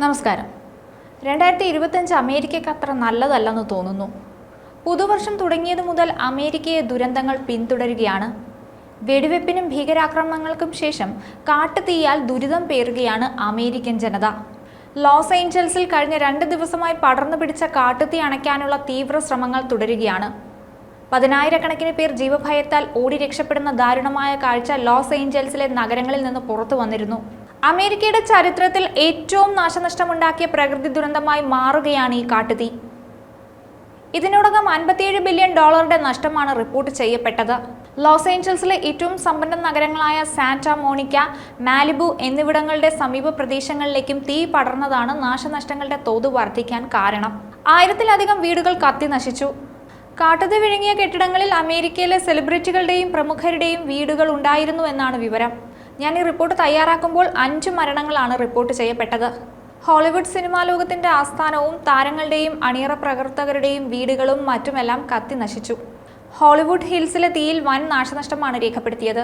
നമസ്കാരം. 2025 അമേരിക്കയ്ക്ക് അത്ര നല്ലതല്ലെന്ന് തോന്നുന്നു. പുതുവർഷം തുടങ്ങിയത് മുതൽ അമേരിക്കയെ ദുരന്തങ്ങൾ പിന്തുടരുകയാണ്. വെടിവെപ്പിനും ഭീകരാക്രമണങ്ങൾക്കും ശേഷം കാട്ടുതീയാൽ ദുരിതം പേറുകയാണ് അമേരിക്കൻ ജനത. ലോസ് ഏഞ്ചൽസിൽ കഴിഞ്ഞ 2 ദിവസമായി പടർന്നു പിടിച്ച കാട്ടുതീ അണയ്ക്കാനുള്ള തീവ്ര ശ്രമങ്ങൾ തുടരുകയാണ്. 10,000-കണക്കിന് പേർ ജീവഭയത്താൽ ഓടി രക്ഷപ്പെടുന്ന ദാരുണമായ കാഴ്ച ലോസ് ഏഞ്ചൽസിലെ നഗരങ്ങളിൽ നിന്ന് പുറത്തു വന്നിരുന്നു. അമേരിക്കയുടെ ചരിത്രത്തിൽ ഏറ്റവും നാശനഷ്ടമുണ്ടാക്കിയ പ്രകൃതി ദുരന്തമായി മാറുകയാണ് ഈ കാട്ടുതീ. ഇതിനോടകം $57 ബില്യൺ നഷ്ടമാണ് റിപ്പോർട്ട് ചെയ്യപ്പെട്ടത്. ലോസ് ഏഞ്ചൽസിലെ ഏറ്റവും സമ്പന്ന നഗരങ്ങളായ സാന്റാ മോണിക്ക, മാലിബു എന്നിവിടങ്ങളുടെ സമീപ പ്രദേശങ്ങളിലേക്കും തീ പടർന്നതാണ് നാശനഷ്ടങ്ങളുടെ തോത് വർദ്ധിക്കാൻ കാരണം. 1000-ലധികം വീടുകൾ കത്തി നശിച്ചു. കാട്ടുതീ വിഴുങ്ങിയ കെട്ടിടങ്ങളിൽ അമേരിക്കയിലെ സെലിബ്രിറ്റികളുടെയും പ്രമുഖരുടെയും വീടുകൾ ഉണ്ടായിരുന്നു എന്നാണ് വിവരം. ഞാൻ ഈ റിപ്പോർട്ട് തയ്യാറാക്കുമ്പോൾ 5 മരണങ്ങളാണ് റിപ്പോർട്ട് ചെയ്യപ്പെട്ടത്. ഹോളിവുഡ് സിനിമാ ലോകത്തിന്റെ ആസ്ഥാനവും താരങ്ങളുടെയും അണിയറ പ്രവർത്തകരുടെയും വീടുകളും മറ്റുമെല്ലാം കത്തി നശിച്ചു. ഹോളിവുഡ് ഹിൽസിലെ തീയിൽ വൻ നാശനഷ്ടമാണ് രേഖപ്പെടുത്തിയത്.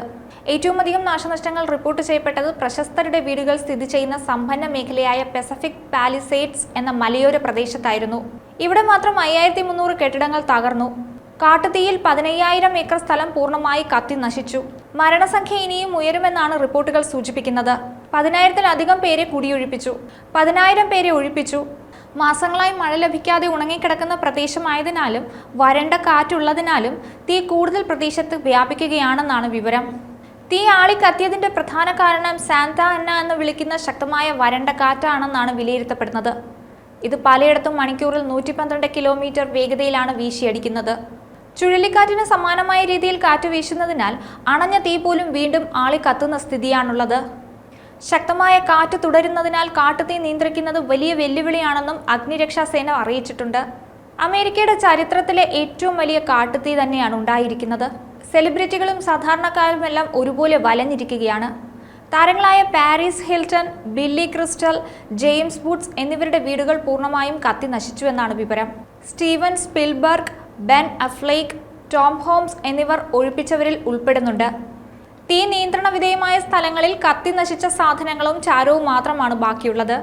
ഏറ്റവും അധികം നാശനഷ്ടങ്ങൾ റിപ്പോർട്ട് ചെയ്യപ്പെട്ടത് പ്രശസ്തരുടെ വീടുകൾ സ്ഥിതി ചെയ്യുന്ന സമ്പന്ന മേഖലയായ പസഫിക് പാലിസേഡ്സ് എന്ന മലയോര പ്രദേശത്തായിരുന്നു. ഇവിടെ മാത്രം 5300 കെട്ടിടങ്ങൾ തകർന്നു. കാട്ടുതീയിൽ 15,000 ഏക്കർ സ്ഥലം പൂർണ്ണമായി കത്തി നശിച്ചു. മരണസംഖ്യ ഇനിയും ഉയരുമെന്നാണ് റിപ്പോർട്ടുകൾ സൂചിപ്പിക്കുന്നത്. 10,000-ലധികം പേരെ കുടിയൊഴിപ്പിച്ചു. 10,000 പേരെ ഒഴിപ്പിച്ചു. മാസങ്ങളായി മഴ ലഭിക്കാതെ ഉണങ്ങിക്കിടക്കുന്ന പ്രദേശമായതിനാലും വരണ്ട കാറ്റുള്ളതിനാലും തീ കൂടുതൽ പ്രദേശത്ത് വ്യാപിക്കുകയാണെന്നാണ് വിവരം. തീ ആളിക്കത്തിയതിന്റെ പ്രധാന കാരണം സാന്താ അന്ന എന്ന് വിളിക്കുന്ന ശക്തമായ വരണ്ട കാറ്റാണെന്നാണ് വിലയിരുത്തപ്പെടുന്നത്. ഇത് പലയിടത്തും മണിക്കൂറിൽ 112 കിലോമീറ്റർ വേഗതയിലാണ് വീശിയടിക്കുന്നത്. ചുഴലിക്കാറ്റിന് സമാനമായ രീതിയിൽ കാറ്റ് വീശുന്നതിനാൽ അണഞ്ഞ തീ പോലും വീണ്ടും ആളിക്കത്തുന്ന സ്ഥിതിയാണുള്ളത്. ശക്തമായ കാറ്റ് തുടരുന്നതിനാൽ കാട്ടുതീ നിയന്ത്രിക്കുന്നത് വലിയ വെല്ലുവിളിയാണെന്നും അഗ്നിരക്ഷാസേന അറിയിച്ചിട്ടുണ്ട്. അമേരിക്കയുടെ ചരിത്രത്തിലെ ഏറ്റവും വലിയ കാട്ടുതീ തന്നെയാണ് ഉണ്ടായിരിക്കുന്നത്. സെലിബ്രിറ്റികളും സാധാരണക്കാരുമെല്ലാം ഒരുപോലെ വലഞ്ഞിരിക്കുകയാണ്. താരങ്ങളായ Paris Hilton, Billy Crystal, James Woods എന്നിവരുടെ വീടുകൾ പൂർണ്ണമായും കത്തി നശിച്ചുവെന്നാണ് വിവരം. Steven Spielberg, Ben Affleck, Tom Holmes എന്നിവർ ഒഴിപ്പിച്ചവരിൽ ഉൾപ്പെടുന്നുണ്ട്. തീ നിയന്ത്രണ വിധേയമായ സ്ഥലങ്ങളിൽ കത്തി നശിച്ച സാധനങ്ങളും ചാരവും മാത്രമാണ് ബാക്കിയുള്ളത്.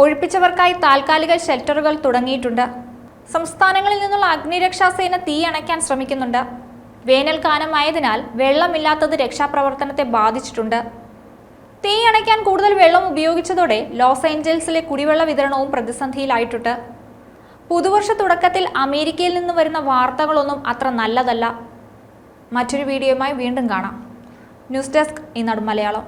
ഒഴിപ്പിച്ചവർക്കായി താൽക്കാലിക ഷെൽട്ടറുകൾ തുടങ്ങിയിട്ടുണ്ട്. സംസ്ഥാനങ്ങളിൽ നിന്നുള്ള അഗ്നിരക്ഷാസേന തീ അണയ്ക്കാൻ ശ്രമിക്കുന്നുണ്ട്. വേനൽക്കാലമായതിനാൽ വെള്ളമില്ലാത്തത് രക്ഷാപ്രവർത്തനത്തെ ബാധിച്ചിട്ടുണ്ട്. തീ അണയ്ക്കാൻ കൂടുതൽ വെള്ളം ഉപയോഗിച്ചതോടെ ലോസ് ഏഞ്ചൽസിലെ കുടിവെള്ള വിതരണവും പ്രതിസന്ധിയിലായിട്ടുണ്ട്. പുതുവർഷ തുടക്കത്തിൽ അമേരിക്കയിൽ നിന്ന് വരുന്ന വാർത്തകളൊന്നും അത്ര നല്ലതല്ല. മറ്റൊരു വീഡിയോയുമായി വീണ്ടും കാണാം. ന്യൂസ് ഡെസ്ക് ഈനാട് മലയാളം.